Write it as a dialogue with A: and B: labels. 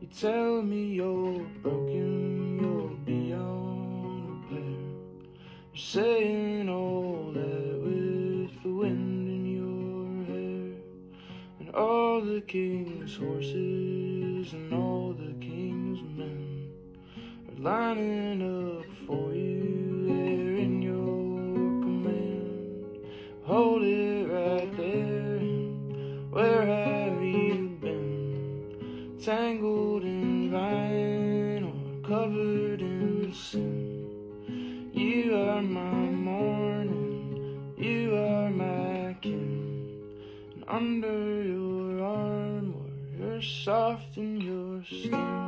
A: You tell me you're broken, you're beyond repair. You're saying all that with the wind in your hair. And all the king's horses and all the king's men are lining up for you there in your command. Hold it right there. Where have you been? Tangled in vine or covered in sin? You are my morning, you are my kin. And under your arm, where you're soft in your skin.